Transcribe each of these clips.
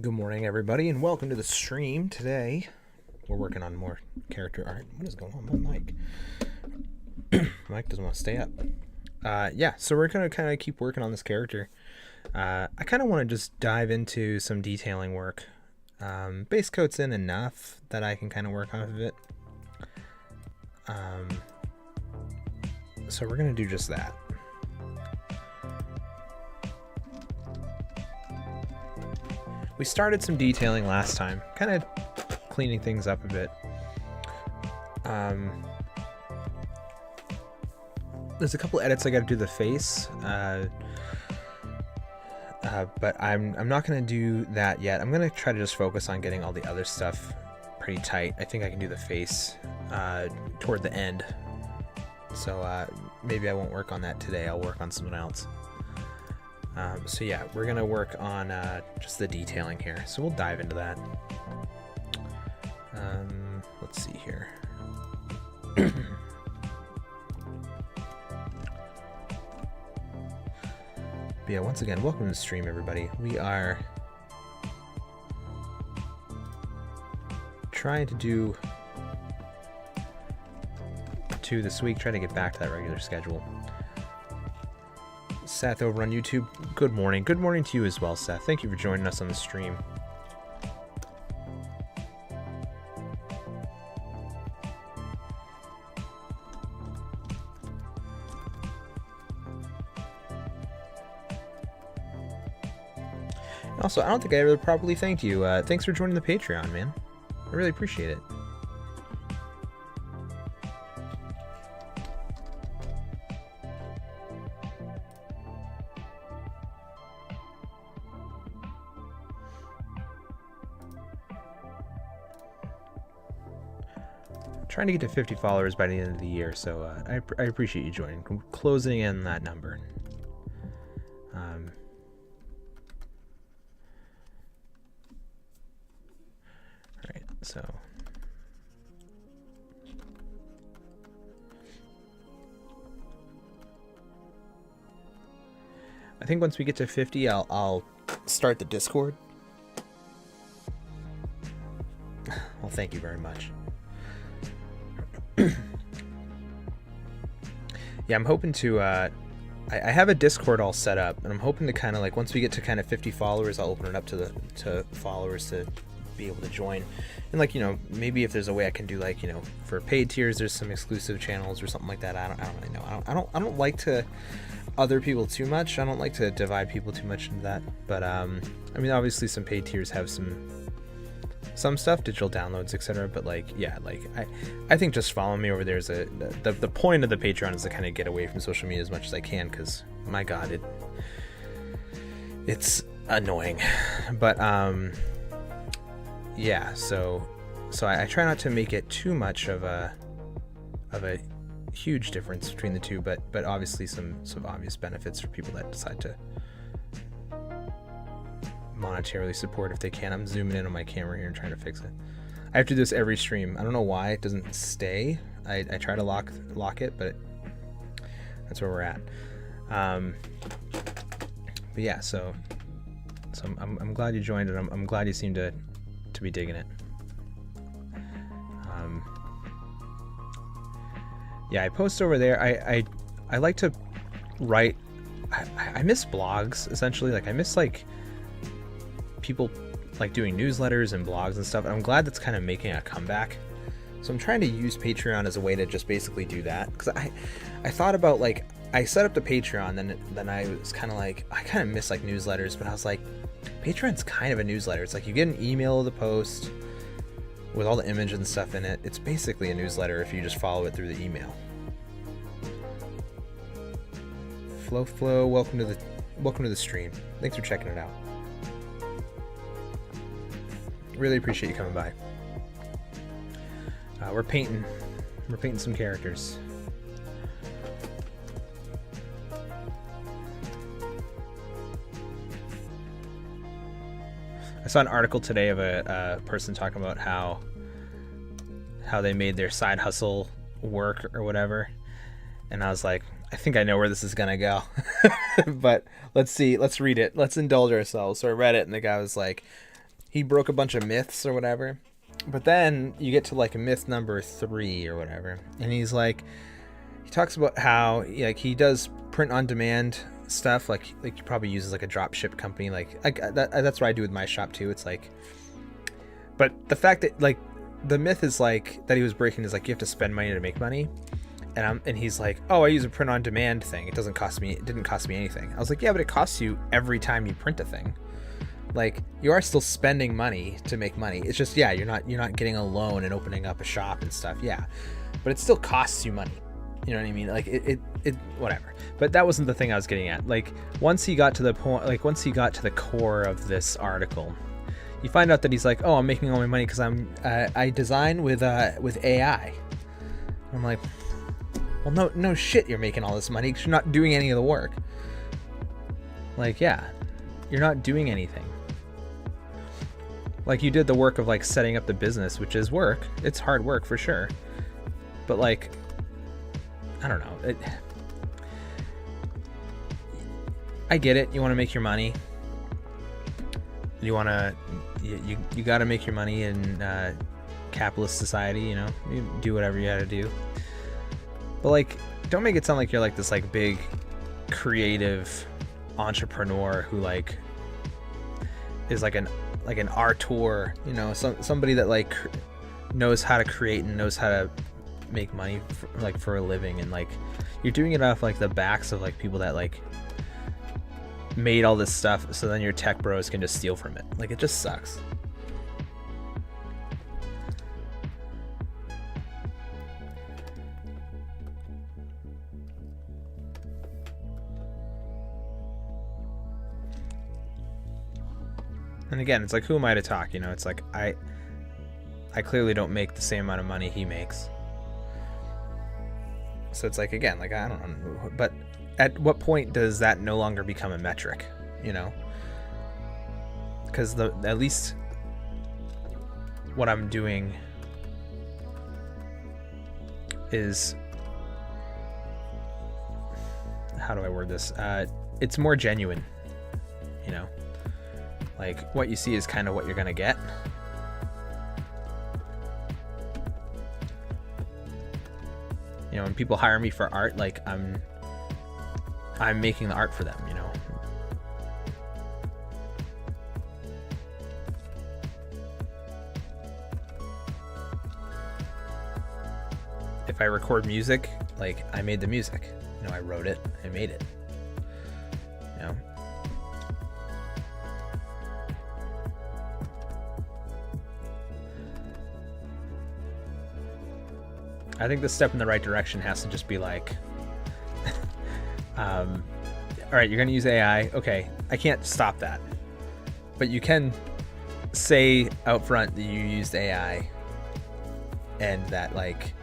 Good morning, everybody, and welcome to the stream. Today, we're working on more character art. What is going on with my mic? Mic doesn't want to stay up. So we're going to kind of keep working on this character. I kind of want to just dive into some detailing work. Base coat's in enough that I can kind of work off of it. So we're going to do just that. We started some detailing last time, kind of cleaning things up a bit. There's a couple edits I got to do the face, but I'm not going to do that yet. I'm going to try to just focus on getting all the other stuff pretty tight. I think I can do the face toward the end, so maybe I won't work on that today. I'll work on something else. So yeah, we're going to work on just the detailing here. So we'll dive into that. Let's see here. But yeah, once again, welcome to the stream, everybody. We are trying to do 2 this week, trying to get back to that regular schedule. Seth over on YouTube, good morning. Good morning to you as well, Seth. Thank you for joining us on the stream. Also, I don't think I ever properly thanked you. Thanks for joining the Patreon, man. I really appreciate it. Trying to get to 50 followers by the end of the year, so I appreciate you joining. Closing in that number. Alright, so I think once we get to 50, I'll start the Discord. Well, thank you very much. Yeah, I'm hoping to I have a Discord all set up, and I'm hoping to kind of like once we get to kind of 50 followers, I'll open it up to followers to be able to join. And like, you know, maybe if there's a way I can do, like, you know, for paid tiers there's some exclusive channels or something like that. I don't really know. I don't like to other people too much. I don't like to divide people too much into that. But I mean, obviously some paid tiers have some stuff, digital downloads, etc. But like, yeah, like I think just follow me over there is the point of the Patreon is to kind of get away from social media as much as I can, because my God, it's annoying. But yeah, so I try not to make it too much of a huge difference between the two, but obviously some obvious benefits for people that decide to monetarily support if they can. I'm zooming in on my camera here and trying to fix it. I have to do this every stream. I don't know why it doesn't stay. I try to lock it, but that's where we're at. But yeah, so I'm glad you joined it. I'm glad you seem to be digging it. Yeah, I post over there. I like to write. I miss blogs, essentially. Like, I miss like people like doing newsletters and blogs and stuff. I'm glad that's kind of making a comeback. So I'm trying to use Patreon as a way to just basically do that, because I thought about, like, I set up the Patreon, then I was kind of like, I kind of miss like newsletters, but I was like, Patreon's kind of a newsletter. It's like you get an email of the post with all the images and stuff in it. It's basically a newsletter if you just follow it through the email. Flo, welcome to the stream. Thanks for checking it out. Really appreciate you coming by. We're painting some characters. I saw an article today of a person talking about how they made their side hustle work or whatever, and I was like, I think I know where this is gonna go. But let's see, let's read it, let's indulge ourselves. So I read it, and the guy was like, he broke a bunch of myths or whatever. But then you get to like myth number 3 or whatever, and he talks about how like he does print on demand stuff, like he probably uses like a drop ship company, that's what I do with my shop too. It's like, but the fact that like the myth is like that he was breaking is like you have to spend money to make money, and he's like, oh, I use a print on demand thing, it didn't cost me anything. I was like, yeah, but it costs you every time you print a thing. Like, you are still spending money to make money. It's just, yeah, you're not getting a loan and opening up a shop and stuff, yeah, but it still costs you money. You know what I mean? Like it whatever. But that wasn't the thing I was getting at. Like, once he got to the point, like once he got to the core of this article, you find out that he's like, oh, I'm making all my money because I design with AI. I'm like, well, no shit, you're making all this money because you're not doing any of the work. Like, yeah, you're not doing anything. Like, you did the work of like setting up the business, which is work. It's hard work for sure. But like, I don't know. I get it. You want to make your money. You want to, you got to make your money in capitalist society. You know, you do whatever you got to do. But like, don't make it sound like you're like this like big creative entrepreneur who like is like an auteur. You know, somebody that like knows how to create and knows how to make money for a living, and like you're doing it off like the backs of like people that like made all this stuff, so then your tech bros can just steal from it. Like, it just sucks. And again, it's like, who am I to talk? You know, it's like I clearly don't make the same amount of money he makes. So it's like, again, like, I don't know, but at what point does that no longer become a metric, you know? Because at least what I'm doing is, how do I word this? It's more genuine, you know? Like, what you see is kind of what you're gonna get. You know, when people hire me for art, like I'm making the art for them, you know. If I record music, like, I made the music. You know, I wrote it, I made it. You know. I think the step in the right direction has to just be like, all right, you're going to use AI. Okay, I can't stop that. But you can say out front that you used AI and that, like,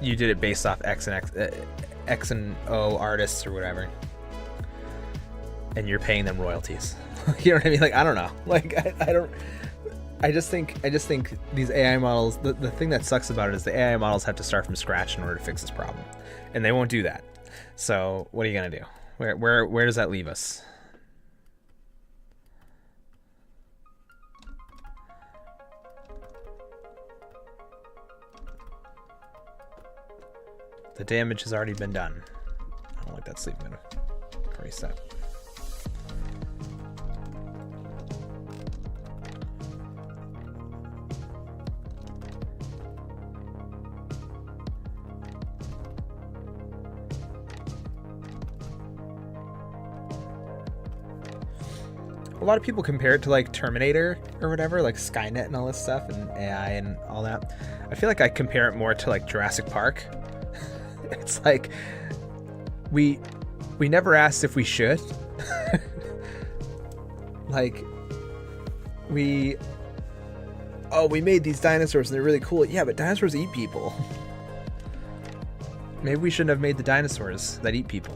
you did it based off X and O artists or whatever. And you're paying them royalties. You know what I mean? Like, I don't know. Like, I just think these AI models, the thing that sucks about it is the AI models have to start from scratch in order to fix this problem, and they won't do that. So what are you gonna do? Where does that leave us? The damage has already been done. I don't like that sleep. I'm gonna reset. A lot of people compare it to like Terminator or whatever, like Skynet and all this stuff, and AI and all that. I feel like I compare it more to like Jurassic Park. It's like we never asked if we should. Like, we made these dinosaurs and they're really cool. Yeah, but dinosaurs eat people. Maybe we shouldn't have made the dinosaurs that eat people.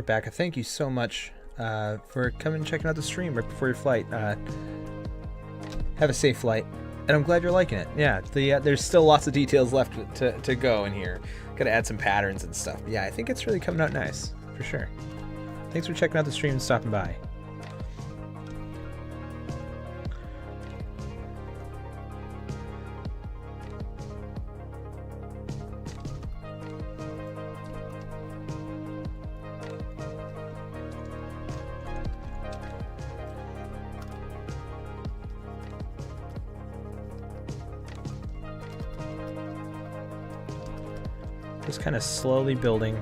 Becca, thank you so much for coming and checking out the stream right before your flight. Have a safe flight, and I'm glad you're liking it. Yeah, there's still lots of details left to go in here. Gotta add some patterns and stuff. Yeah, I think it's really coming out nice, for sure. Thanks for checking out the stream and stopping by. Just kind of slowly building.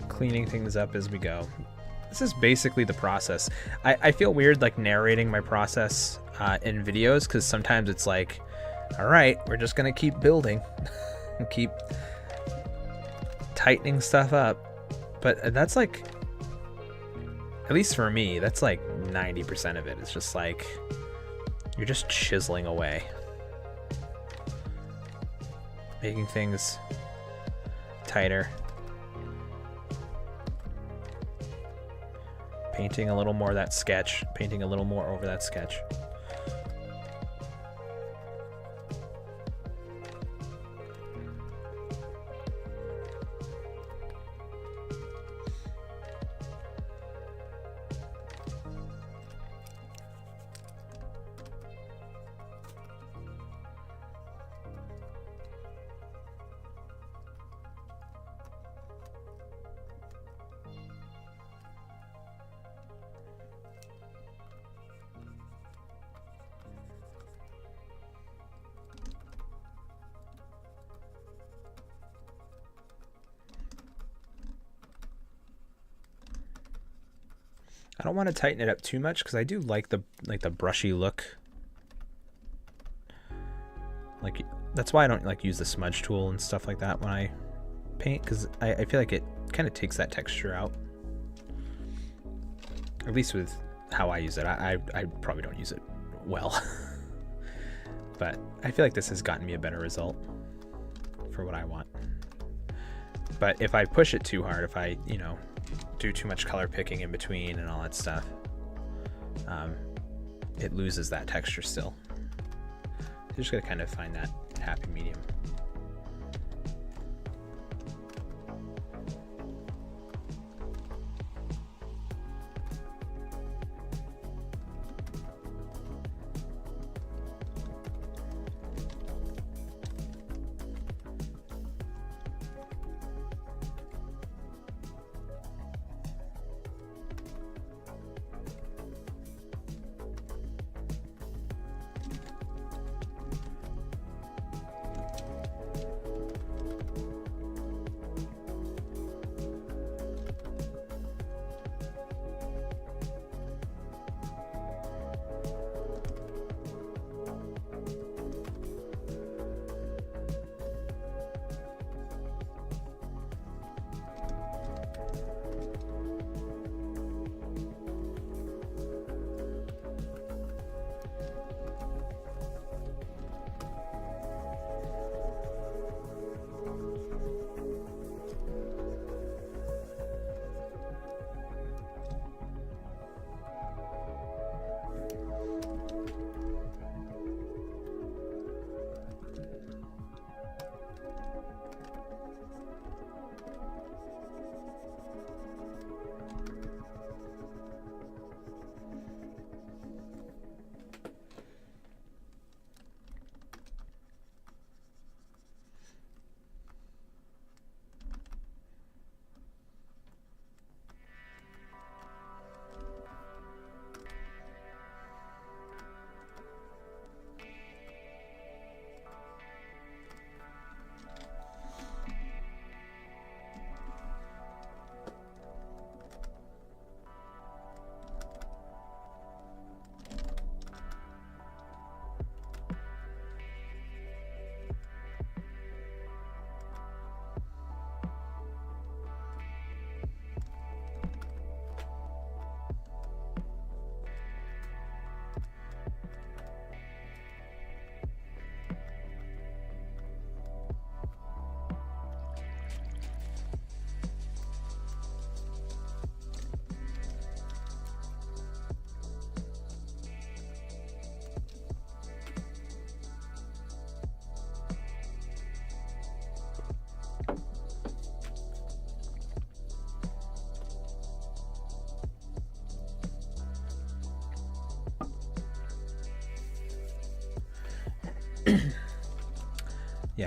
Cleaning things up as we go. This is basically the process. I feel weird like narrating my process in videos because sometimes it's like, all right, we're just gonna keep building and keep tightening stuff up. But that's like, at least for me, that's like 90% of it. It's just like, you're just chiseling away. Making things tighter. Painting a little more of that sketch. Painting a little more over that sketch. I don't want to tighten it up too much because I do like the brushy look. Like that's why I don't like use the smudge tool and stuff like that when I paint, because I feel like it kind of takes that texture out. At least with how I use it. I probably don't use it well. But I feel like this has gotten me a better result for what I want. But if I push it too hard, if I, you know, do too much color picking in between and all that stuff, it loses that texture still. You just gotta kind of find that happy medium.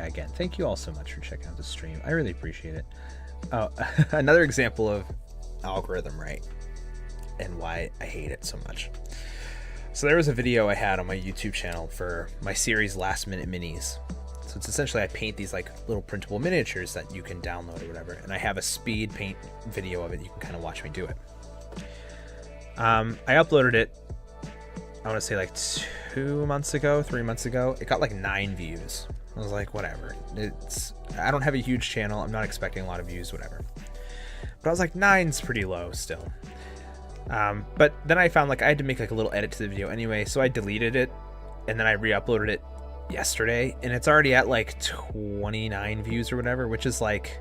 yeah, again, thank you all so much for checking out the stream. I really appreciate it. Oh, another example of algorithm, right? And why I hate it so much. So there was a video I had on my YouTube channel for my series Last Minute Minis. So it's essentially I paint these like little printable miniatures that you can download or whatever, and I have a speed paint video of it. You can kind of watch me do it. I uploaded it, I want to say like 3 months ago. It got like 9 views. I was like, whatever. I don't have a huge channel. I'm not expecting a lot of views, whatever. But I was like, 9's pretty low still. But then I found like I had to make like a little edit to the video anyway, so I deleted it, and then I re-uploaded it yesterday, and it's already at like 29 views or whatever, which is like,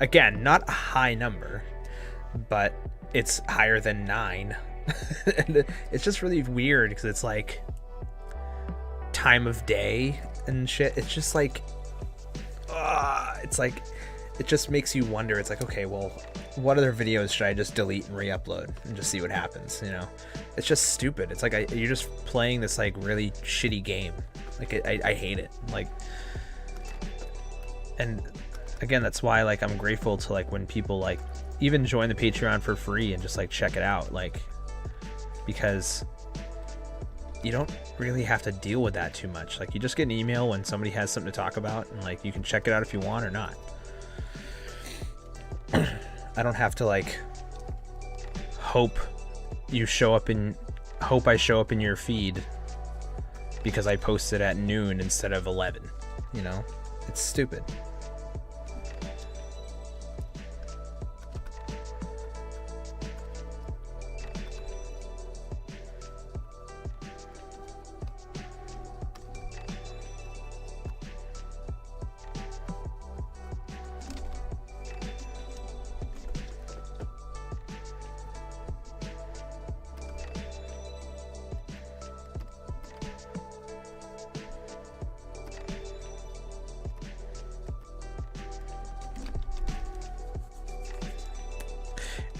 again, not a high number, but it's higher than 9. And it's just really weird because it's like time of day and shit. It's just like, it's like, it just makes you wonder. It's like, okay, well, what other videos should I just delete and re-upload and just see what happens, you know? It's just stupid. It's like you're just playing this like really shitty game. Like I hate it. Like, and again, that's why like I'm grateful to like when people like even join the Patreon for free and just like check it out, like, because you don't really have to deal with that too much. Like you just get an email when somebody has something to talk about, and like you can check it out if you want or not. I don't have to like hope I show up in your feed because I posted at noon instead of 11, you know? It's stupid.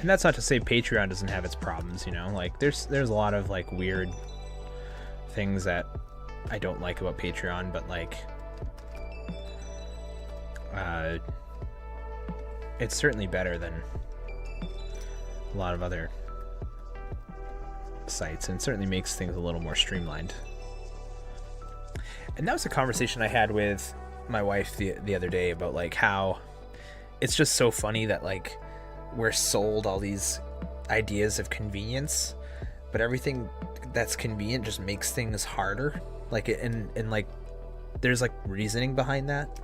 And that's not to say Patreon doesn't have its problems, you know? Like there's a lot of like weird things that I don't like about Patreon, but like it's certainly better than a lot of other sites, and certainly makes things a little more streamlined. And that was a conversation I had with my wife the other day about like how it's just so funny that like we're sold all these ideas of convenience, but everything that's convenient just makes things harder. Like, and like there's like reasoning behind that.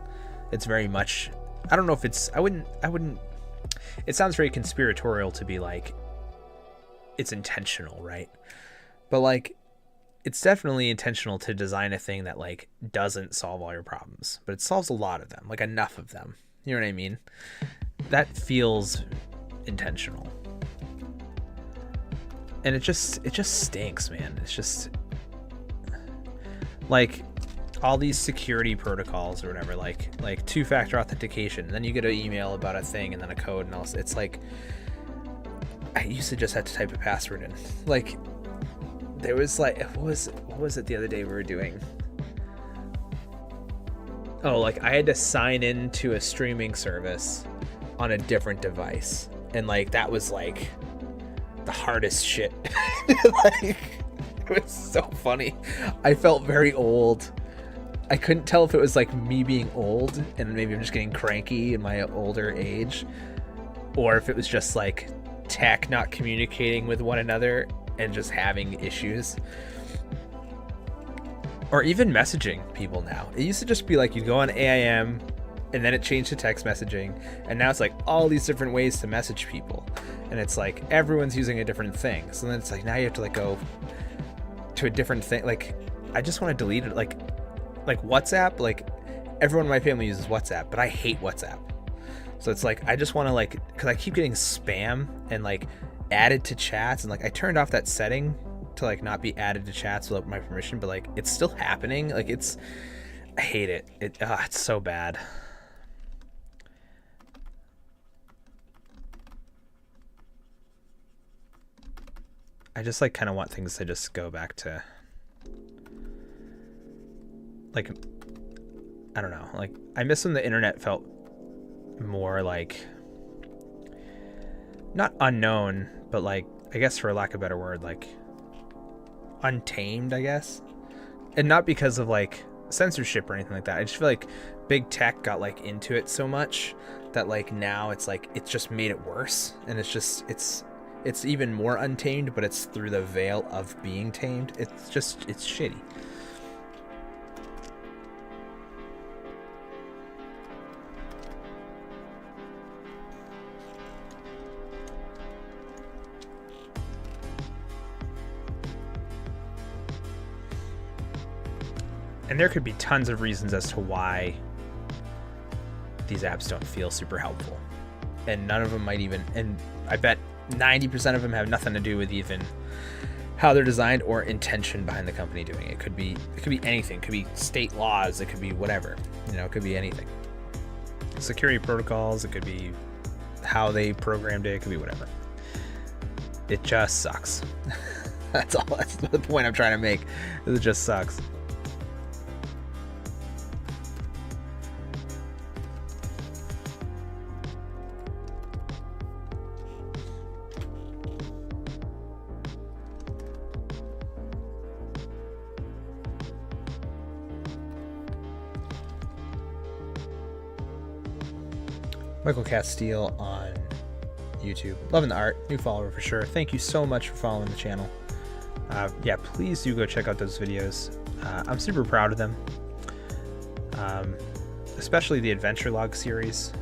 It's very much, I don't know if it's, I wouldn't, it sounds very conspiratorial to be like, it's intentional, right? But like, it's definitely intentional to design a thing that like doesn't solve all your problems, but it solves a lot of them, like enough of them. You know what I mean? That feels intentional. And it just stinks, man. It's just like all these security protocols or whatever, like two-factor authentication, and then you get an email about a thing and then a code and all. It's like I used to just have to type a password in. Like there was like, what was it the other day we were doing? Oh, like I had to sign in to a streaming service on a different device, and like that was like the hardest shit. Like it was so funny. I felt very old. I couldn't tell if it was like me being old and maybe I'm just getting cranky in my older age, or if it was just like tech not communicating with one another and just having issues. Or even messaging people now. It used to just be like you go on AIM and then it changed to text messaging, and now it's like all these different ways to message people, and it's like everyone's using a different thing. So then it's like now you have to like go to a different thing. Like I just want to delete it. Like WhatsApp, like everyone in my family uses WhatsApp, but I hate WhatsApp. So it's like I just want to like, because I keep getting spam and like added to chats, and like I turned off that setting to like not be added to chats without my permission, but like it's still happening. Like I hate it. It's so bad. I just like kind of want things to just go back to like, I don't know, like I miss when the internet felt more like, not unknown, but like, I guess for lack of a better word, like untamed, I guess. And not because of like censorship or anything like that. I just feel like big tech got like into it so much that like now it's like it's just made it worse, and it's even more untamed, but it's through the veil of being tamed. It's shitty. And there could be tons of reasons as to why these apps don't feel super helpful. And none of them might even, and I bet 90% of them have nothing to do with even how they're designed or intention behind the company doing it. It could be anything. It could be state laws. It could be whatever. It could be anything. Security protocols. It could be how they programmed it. It could be whatever. It just sucks. That's all. That's the point I'm trying to make. It just sucks. Michael Castile on YouTube. Loving the art. New follower for sure. Thank you so much for following the channel. Yeah, please do go check out those videos. I'm super proud of them. Especially the Adventure Log series.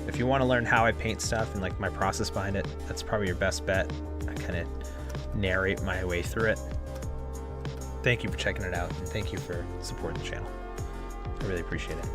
If you want to learn how I paint stuff and like my process behind it, that's probably your best bet. I kind of narrate my way through it. Thank you for checking it out, and thank you for supporting the channel. I really appreciate it.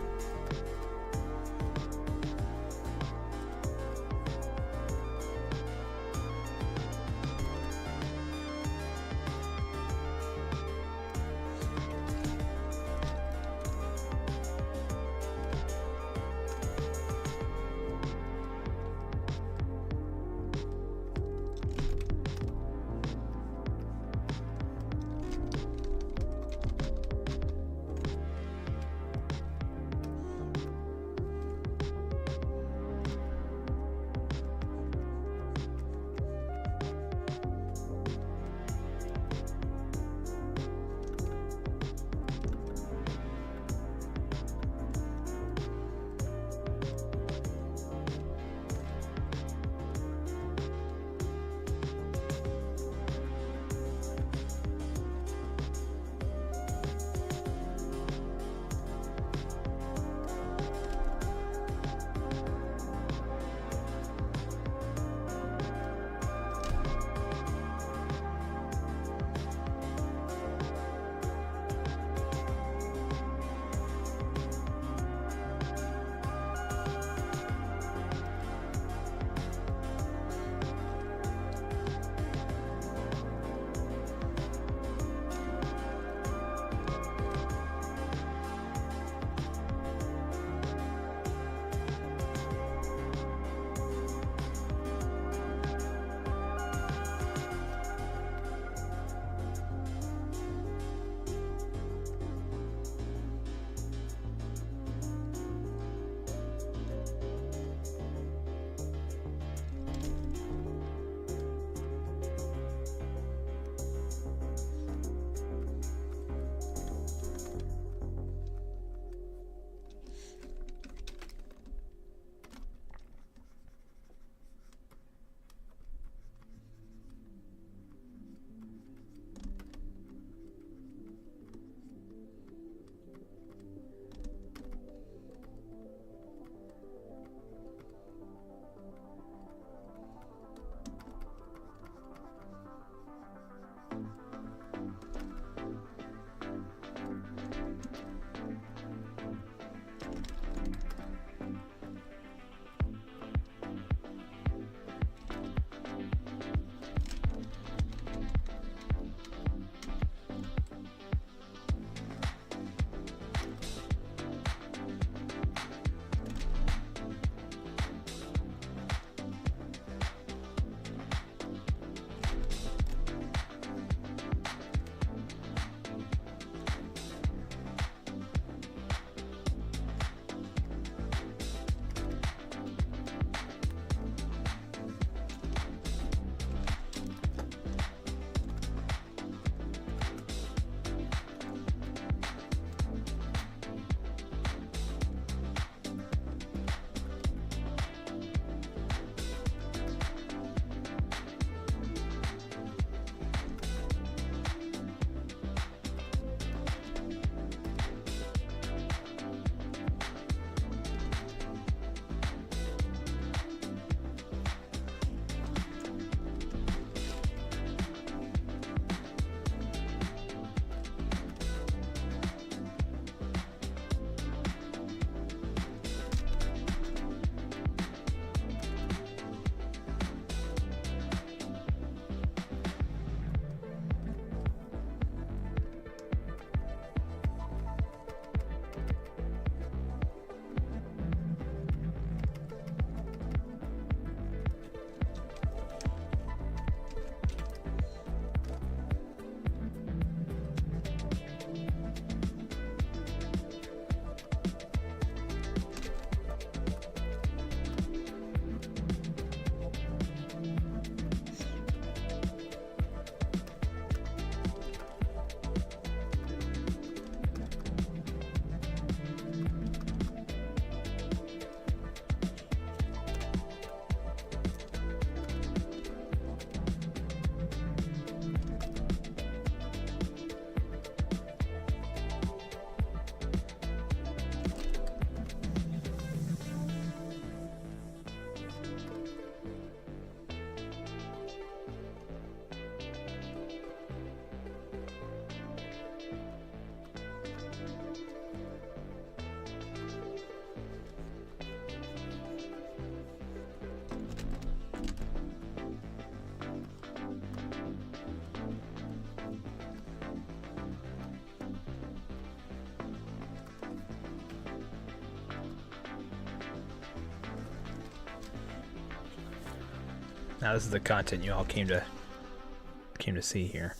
Now this is the content you all came to see here.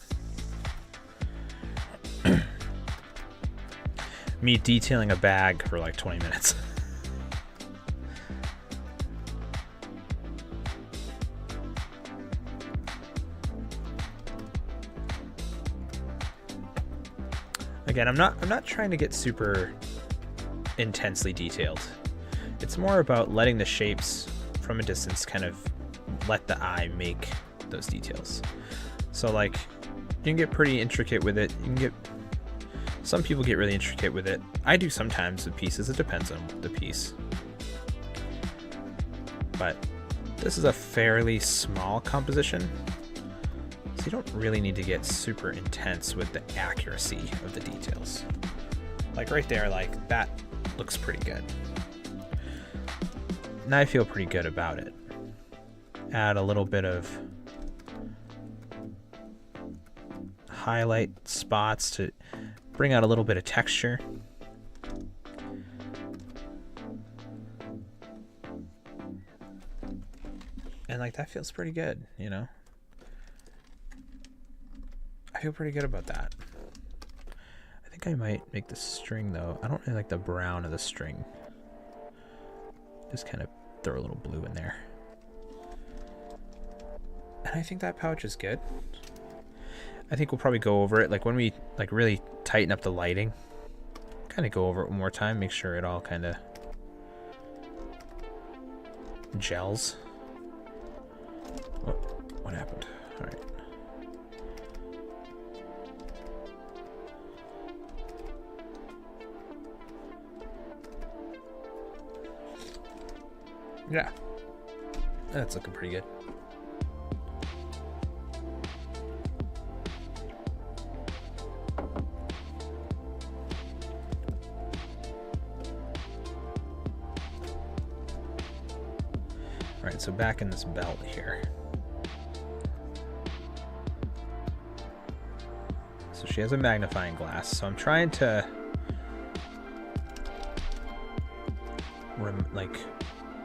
Me detailing a bag for like 20 minutes. Again, I'm not trying to get super intensely detailed. It's more about letting the shapes from a distance kind of let the eye make those details. So like you can get pretty intricate with it. You can get, some people get really intricate with it. I do sometimes with pieces. It depends on the piece. But this is a fairly small composition, so you don't really need to get super intense with the accuracy of the details. Like right there, like that looks pretty good. And I feel pretty good about it. Add a little bit of highlight spots to bring out a little bit of texture. And like that feels pretty good, you know? I feel pretty good about that. I think I might make the string though. I don't really like the brown of the string. Just kind of throw a little blue in there. And I think that pouch is good. I think we'll probably go over it like when we like really tighten up the lighting. Kind of go over it one more time, make sure it all kind of gels. Oh, what happened? All right. Yeah, that's looking pretty good. All right, so back in this belt here. So she has a magnifying glass, so I'm trying to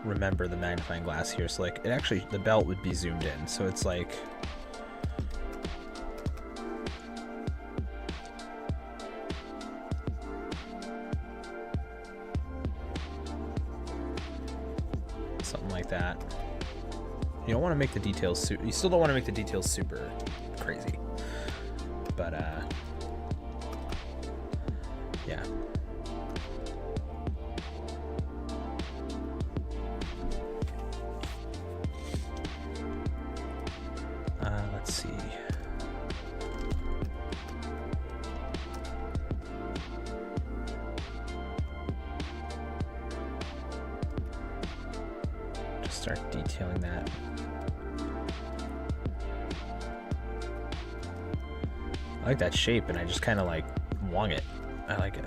remember the magnifying glass here. So like it actually, the belt would be zoomed in, so it's like something like that. You don't want to make the details you still don't want to make the details super crazy, but yeah. Let's see. Just start detailing that. I like that shape, and I just kind of like wung it. I like it.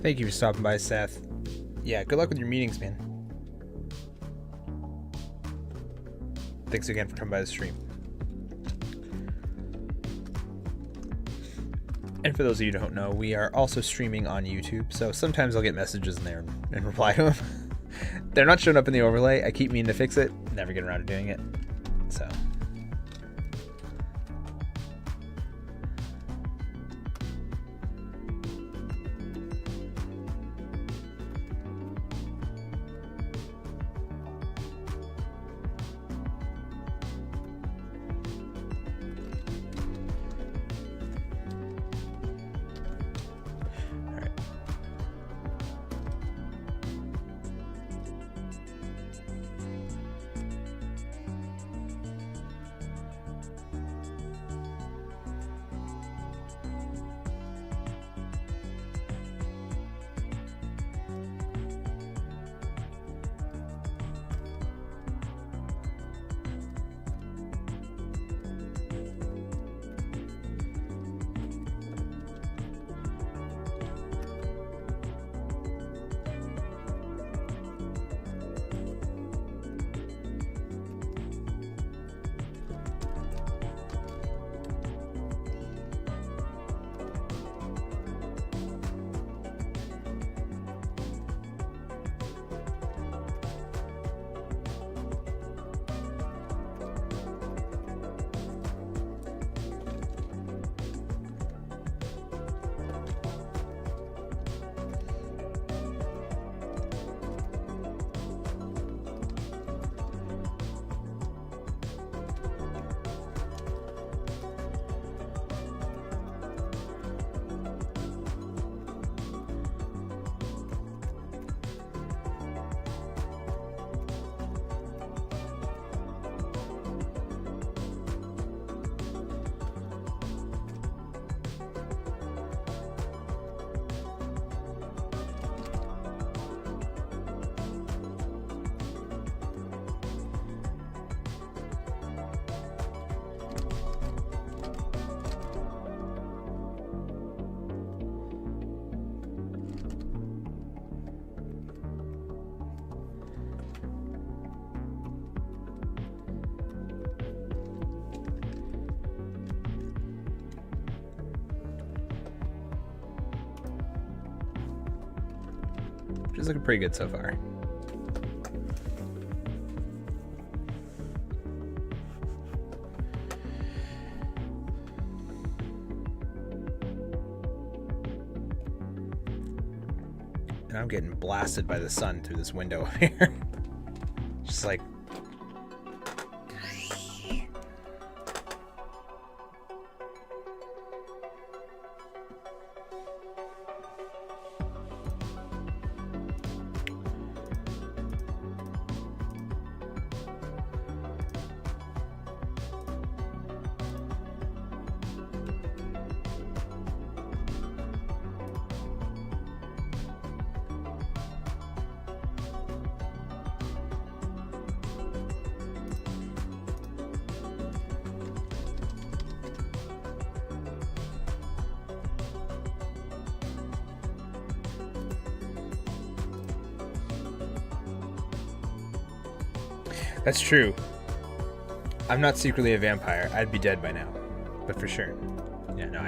Thank you for stopping by, Seth. Yeah, good luck with your meetings, man. Thanks again for coming by the stream. And for those of you who don't know, we are also streaming on YouTube, so sometimes I'll get messages in there and reply to them. They're not showing up in the overlay. I keep meaning to fix it, never get around to doing it. So. Which is looking pretty good so far. And I'm getting blasted by the sun through this window here. Just like... That's true. I'm not secretly a vampire. I'd be dead by now, but for sure. Yeah, no.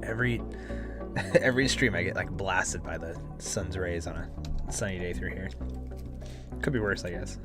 Every stream I get like blasted by the sun's rays on a sunny day through here. Could be worse, I guess.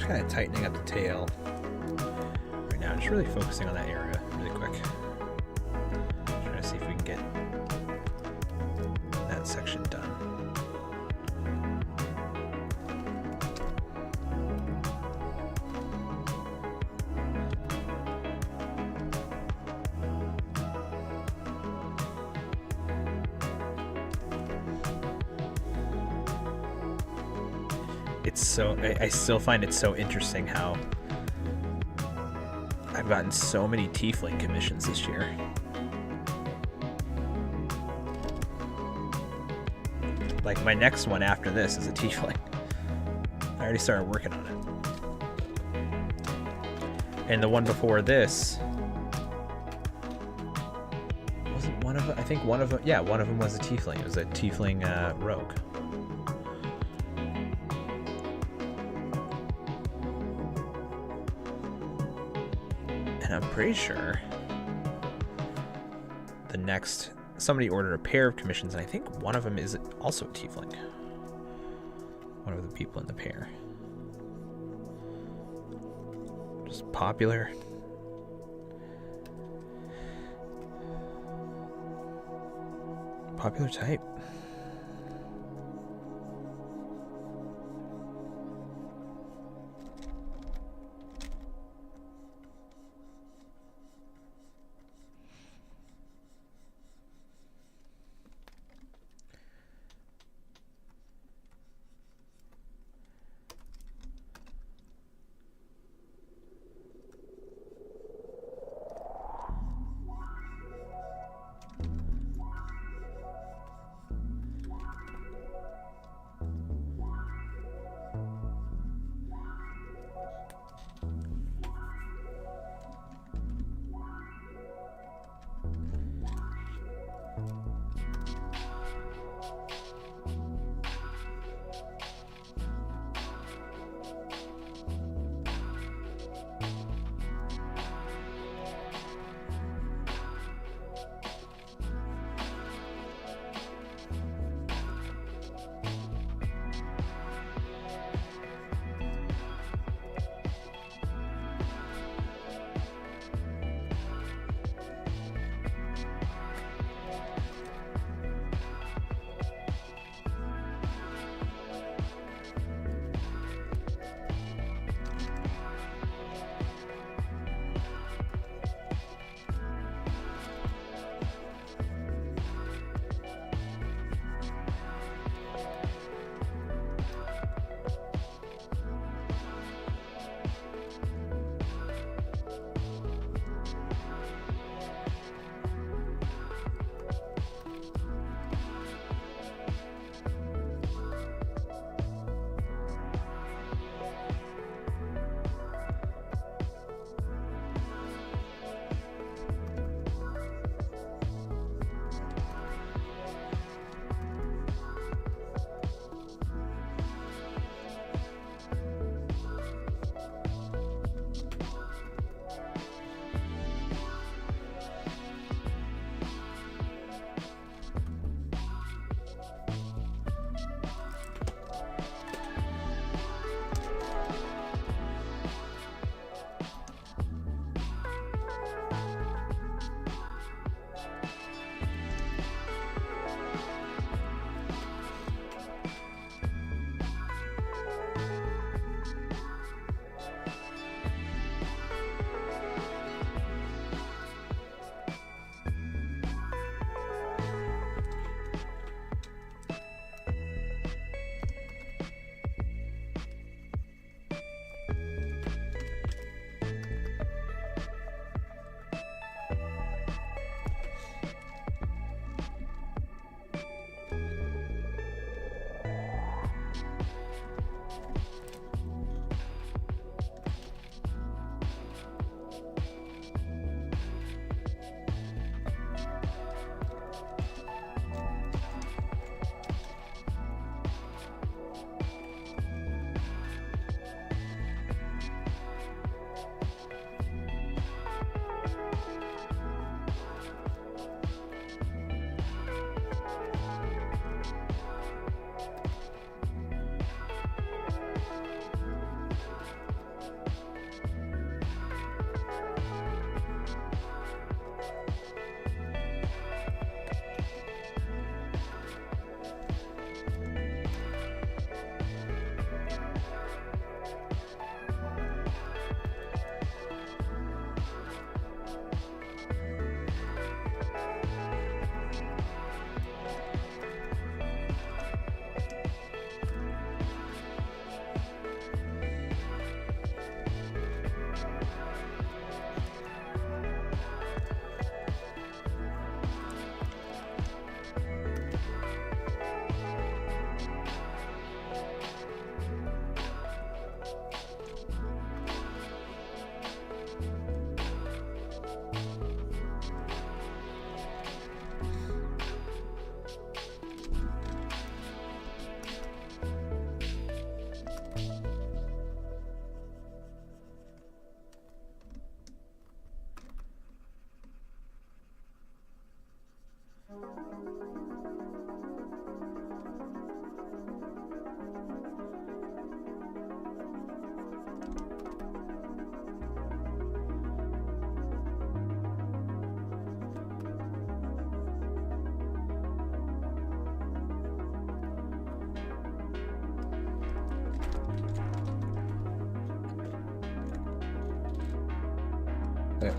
Just kind of tightening up the tail right now. Just really focusing on that area really quick. Trying to see if we can get that section done. It's so, I still find it so interesting how I've gotten so many tiefling commissions this year. Like, my next one after this is a tiefling. I already started working on it. And the one before this, wasn't one of them, I think one of them, yeah, one of them was a tiefling. It was a tiefling rogue. And I'm pretty sure the next, somebody ordered a pair of commissions, and I think one of them is also a tiefling. One of the people in the pair. Just popular. Popular type.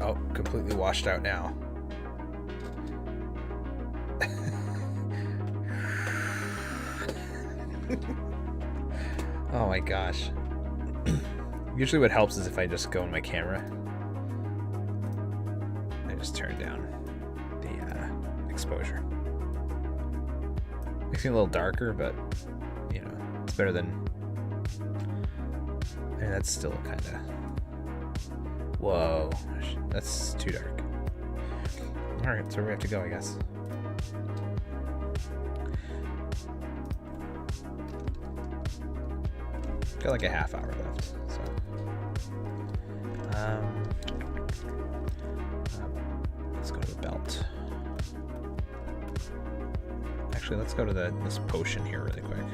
Oh, completely washed out now. Oh my gosh. Usually what helps is if I just go in my camera. I just turn down the exposure. Makes me a little darker, but you know, it's better than... I mean, that's still kind of... Whoa, that's too dark. Alright, so we have to go, I guess. Got like a half hour left, so... let's go to the belt. Actually, let's go to this potion here really quick.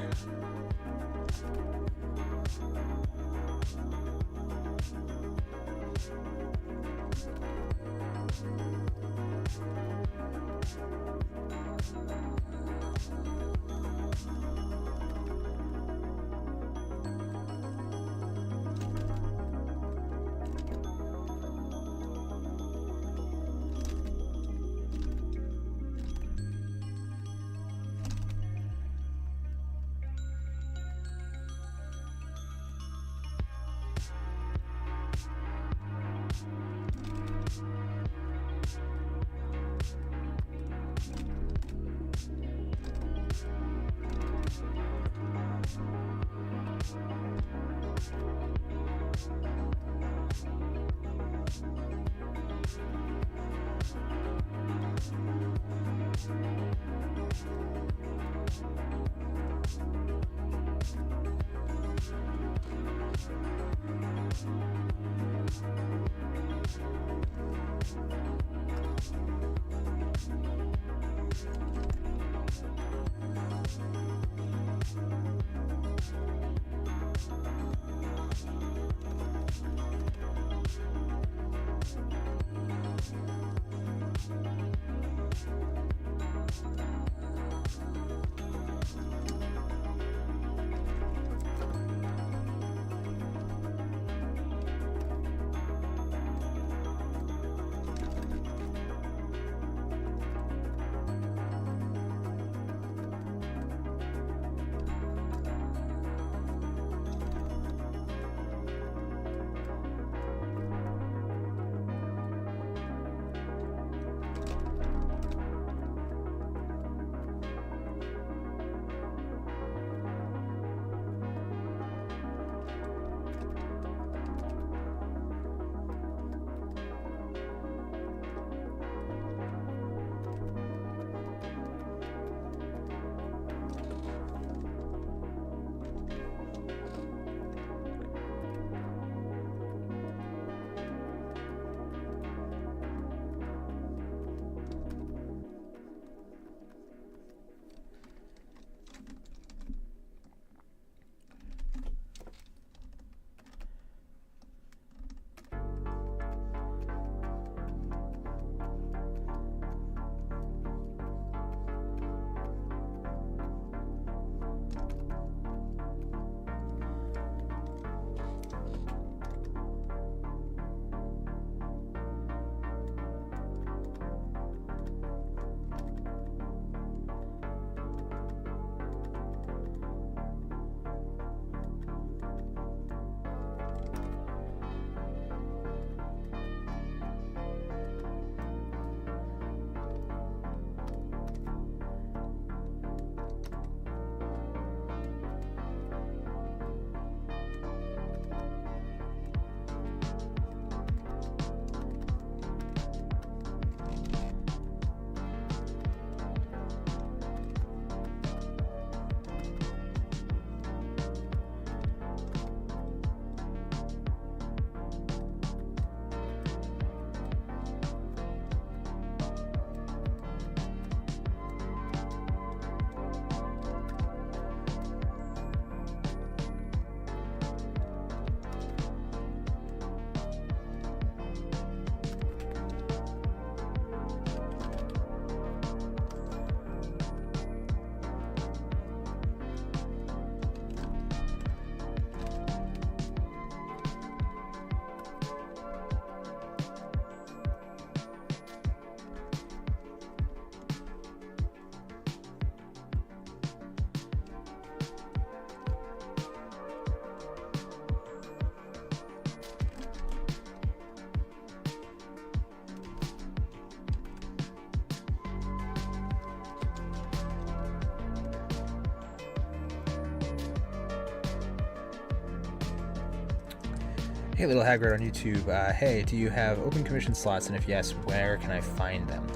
Hey, Little Haggard on YouTube. Hey, do you have open commission slots? And if yes, where can I find them?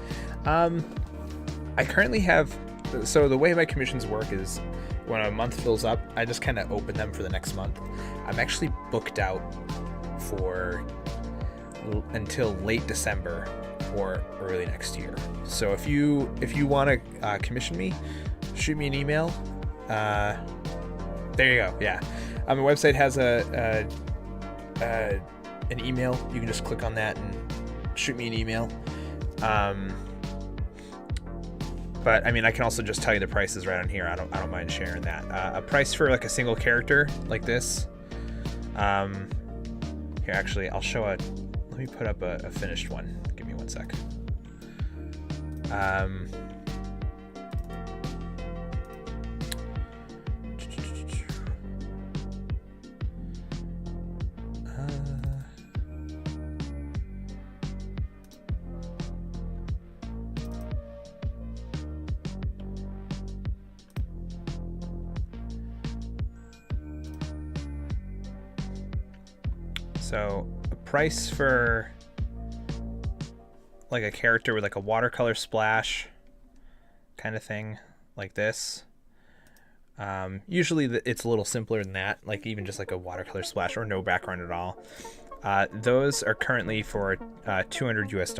I currently have... So the way my commissions work is when a month fills up, I just kind of open them for the next month. I'm actually booked out for until late December or early next year. So if you want to commission me, shoot me an email. There you go. Yeah, my website has an email. You can just click on that and shoot me an email. But I mean, I can also just tell you the prices right on here. I don't mind sharing that. A price for like a single character like this. Here, actually, I'll show a. Let me put up a finished one. Give me 1 sec. So a price for like a character with like a watercolor splash kind of thing like this. Usually it's a little simpler than that, like even just like a watercolor splash or no background at all. Those are currently for $200 US.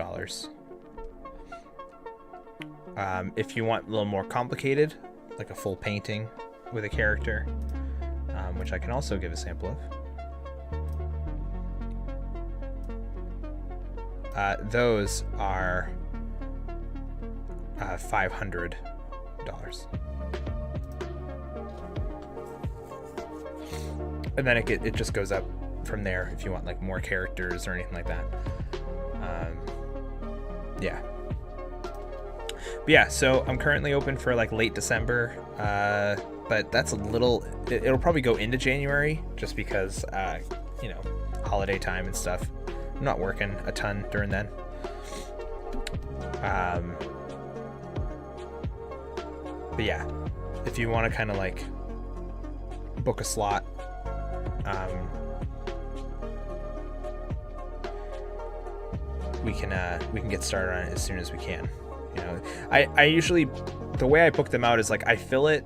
If you want a little more complicated, like a full painting with a character, which I can also give a sample of. Those are $500. And then it just goes up from there if you want like more characters or anything like that. Yeah. But yeah, so I'm currently open for like late December, but that's a little, it'll probably go into January just because, you know, holiday time and stuff. I'm not working a ton during then. But yeah, if you want to kind of like book a slot, we can get started on it as soon as we can. You know, I usually, the way I book them out is like I fill it,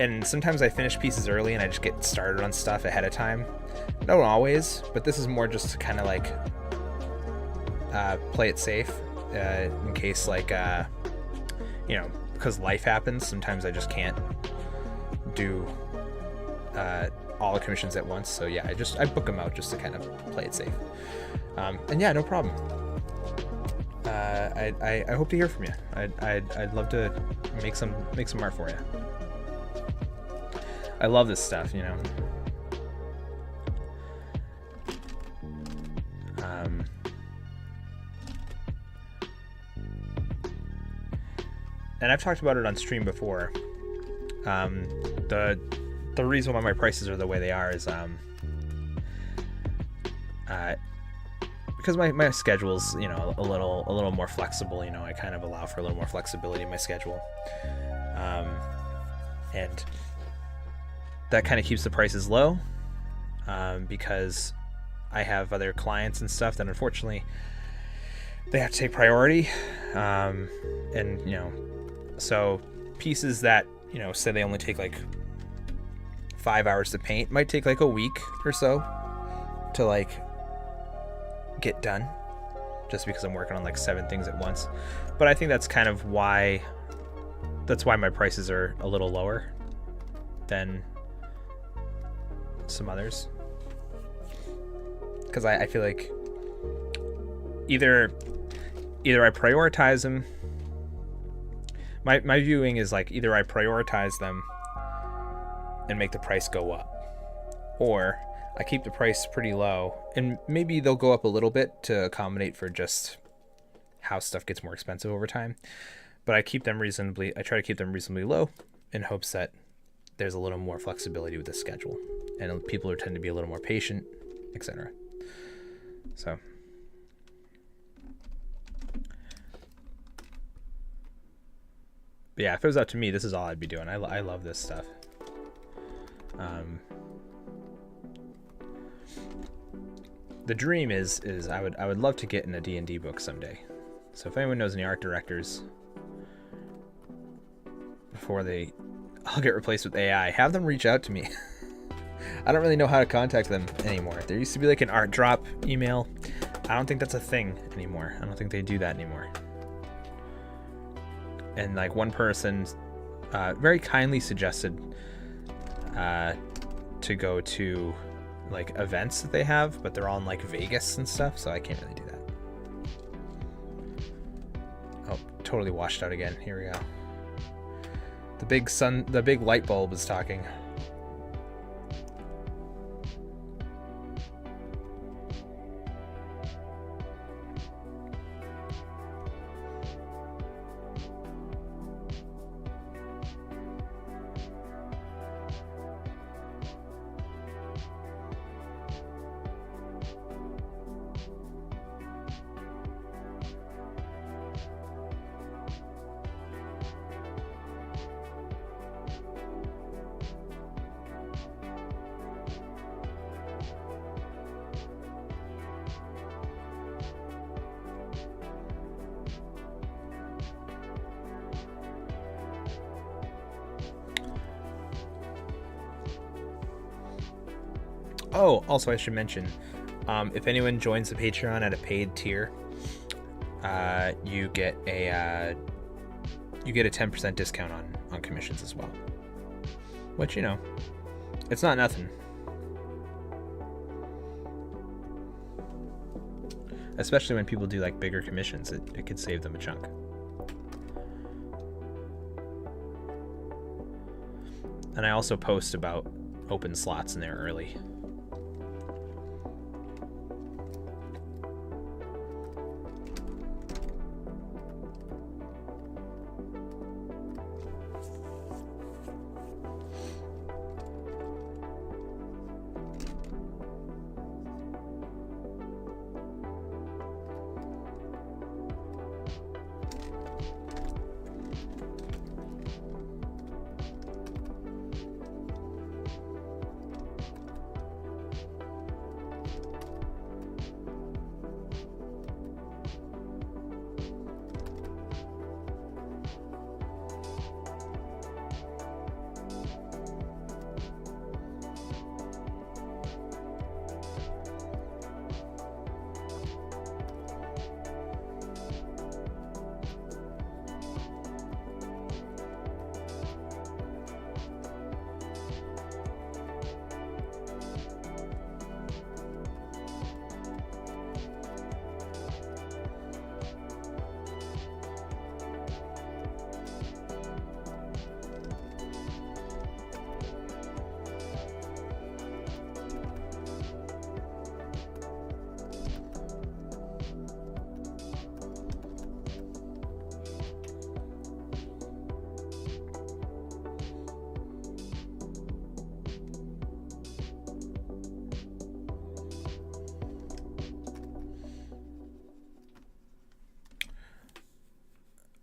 and sometimes I finish pieces early and I just get started on stuff ahead of time. Not always, but this is more just to kind of like play it safe in case like you know, because life happens. Sometimes I just can't do all the commissions at once. So yeah, I book them out just to kind of play it safe. And yeah, no problem. I hope to hear from you. I'd love to make some art for you. I love this stuff, you know. And I've talked about it on stream before. The reason why my prices are the way they are is because my schedule's, you know, a little more flexible. You know, I kind of allow for a little more flexibility in my schedule, and that kind of keeps the prices low, because I have other clients and stuff that unfortunately they have to take priority, and you know, so pieces that, you know, say they only take like 5 hours to paint might take like a week or so to like get done, just because I'm working on like 7 things at once. But I think that's kind of why my prices are a little lower than some others, because I feel like either I prioritize them. My viewing is like either I prioritize them and make the price go up, or I keep the price pretty low, and maybe they'll go up a little bit to accommodate for just how stuff gets more expensive over time. But I try to keep them reasonably low in hopes that there's a little more flexibility with the schedule, and people tend to be a little more patient, etc. So but yeah, if it was up to me, this is all I'd be doing. I love this stuff. the dream is I would love to get in a D&D book someday. So if anyone knows any art directors, before they all get replaced with AI, have them reach out to me. I don't really know how to contact them anymore. There used to be like an art drop email. I don't think that's a thing anymore. I don't think they do that anymore. And like one person very kindly suggested to go to like events that they have, but they're all in like Vegas and stuff, so I can't really do that. Oh, totally washed out again. Here we go. The big light bulb is talking. Oh, also I should mention, if anyone joins the Patreon at a paid tier, you get a 10% discount on commissions as well. Which, you know, it's not nothing. Especially when people do like bigger commissions, it could save them a chunk. And I also post about open slots in there early.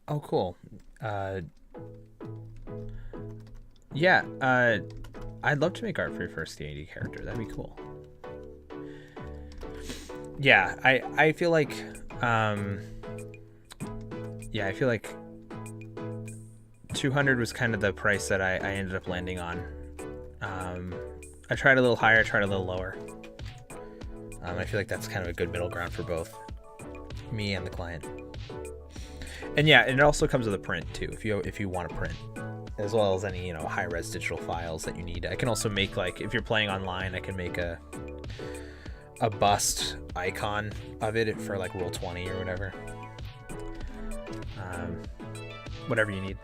Oh, cool. Yeah, I'd love to make art for your first D&D character. That'd be cool. Yeah, I feel like, yeah, I feel like 200 was kind of the price that I ended up landing on. I tried a little higher, I tried a little lower. I feel like that's kind of a good middle ground for both me and the client. And yeah, and it also comes with a print too, if you want to print, as well as any, you know, high-res digital files that you need. I can also make, like, if you're playing online, I can make a bust icon of it for like Roll20 or whatever. Whatever you need.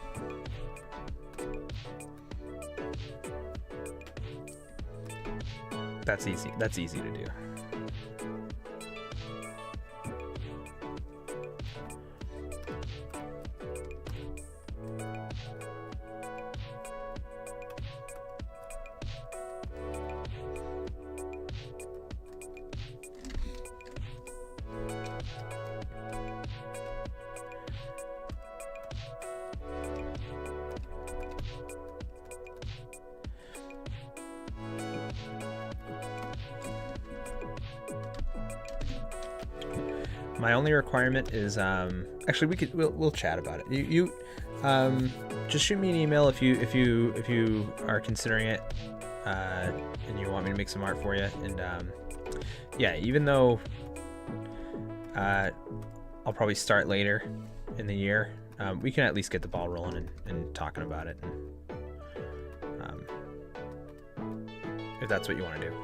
That's easy. That's easy to do. My only requirement is actually we'll chat about it. You just shoot me an email if you are considering it, and you want me to make some art for you. And yeah, even though I'll probably start later in the year, we can at least get the ball rolling and talking about it, and, if that's what you want to do.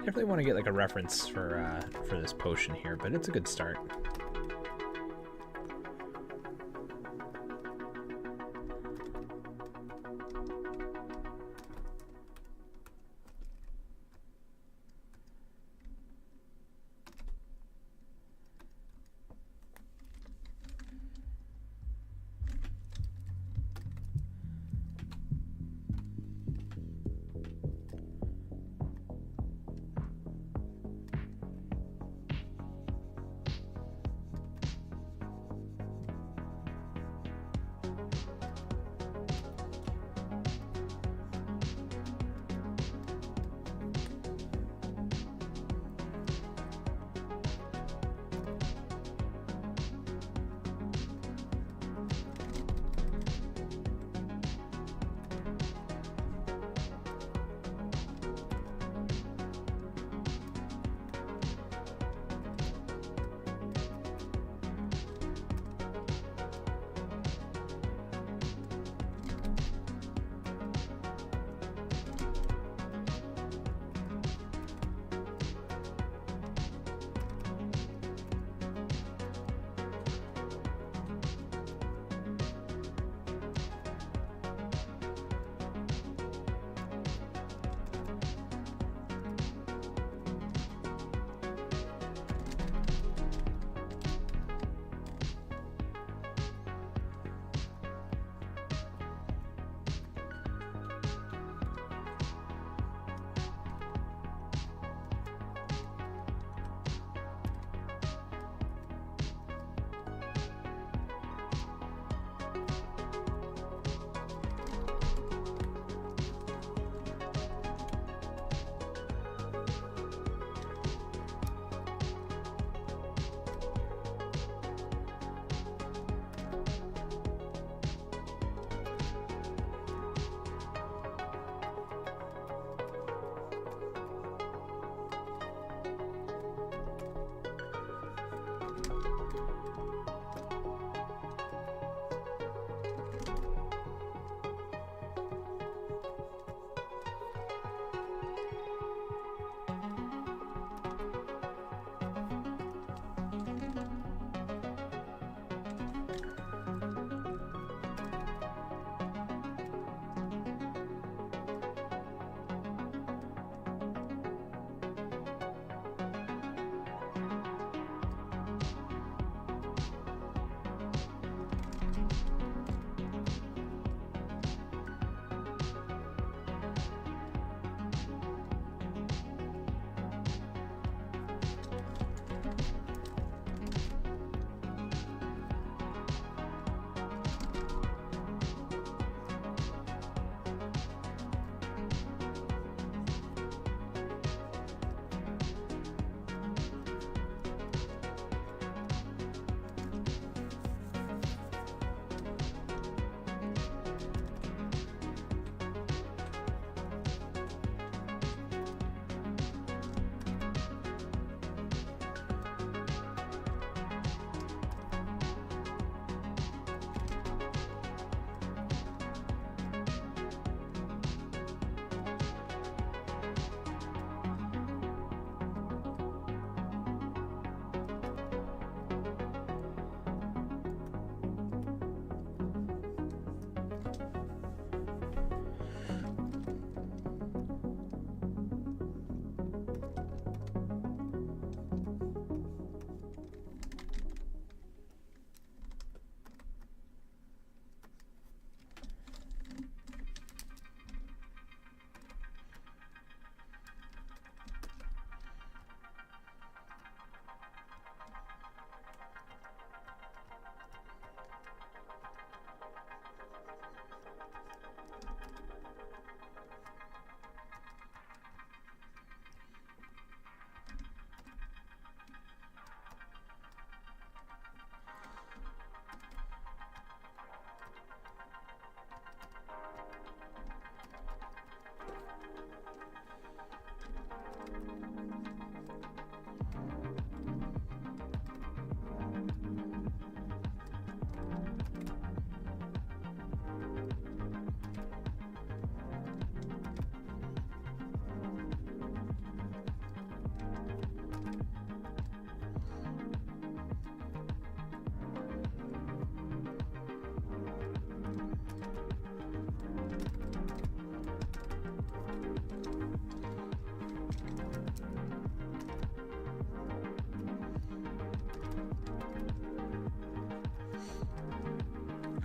definitely want to get like a reference for this potion here, but it's a good start.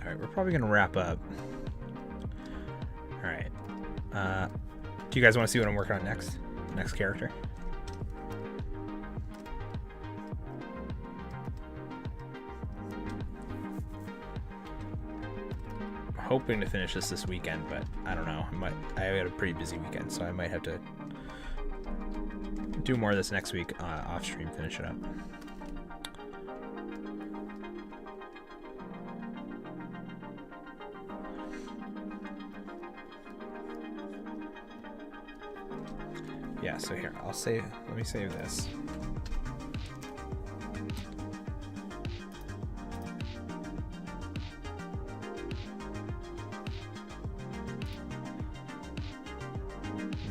Alright, we're probably going to wrap up. Alright. Do you guys want to see what I'm working on next? Next character? I'm hoping to finish this weekend, but I don't know. I had a pretty busy weekend, so I might have to do more of this next week off stream, finish it up. Yeah, so here, let me save this.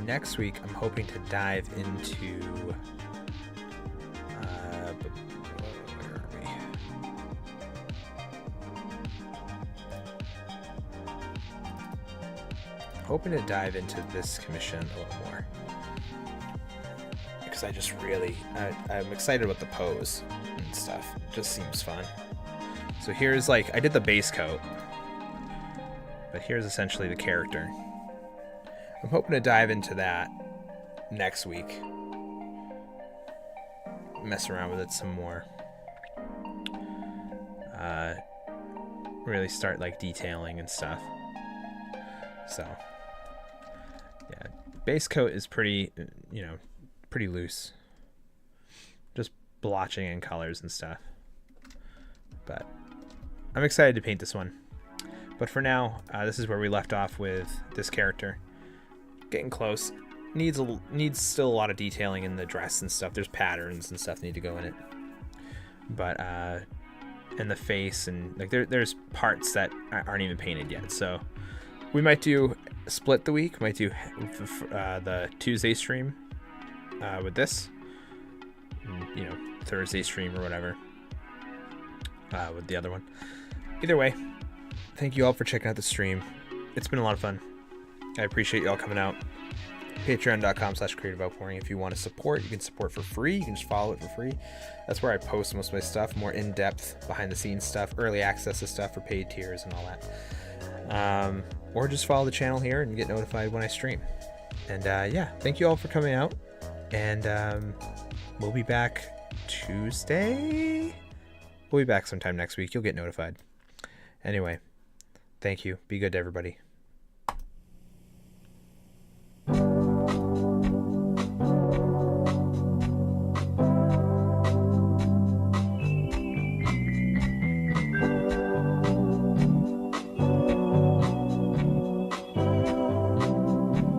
Next week, I'm hoping to dive into, where are we? Hoping to dive into this commission a little more. Because I just really, I'm excited about the pose and stuff. It just seems fun. So here's like, I did the base coat, but here's essentially the character. I'm hoping to dive into that next week. Mess around with it some more. Really start like detailing and stuff. So, yeah, base coat is pretty, pretty loose. Just blotching in colors and stuff. But I'm excited to paint this one. But for now, this is where we left off with this character. Getting close. Needs still a lot of detailing in the dress and stuff. There's patterns and stuff that need to go in it. But and the face and like there's parts that aren't even painted yet. So we might do split the week. Might do the Tuesday stream with this. And, Thursday stream or whatever with the other one. Either way, thank you all for checking out the stream. It's been a lot of fun. I appreciate you all coming out. Patreon.com/Creative Outpouring. If you want to support, you can support for free. You can just follow it for free. That's where I post most of my stuff, more in-depth, behind-the-scenes stuff, early access to stuff for paid tiers and all that. Or just follow the channel here and get notified when I stream. And yeah, thank you all for coming out. And we'll be back Tuesday. We'll be back sometime next week. You'll get notified. Anyway, thank you. Be good to everybody.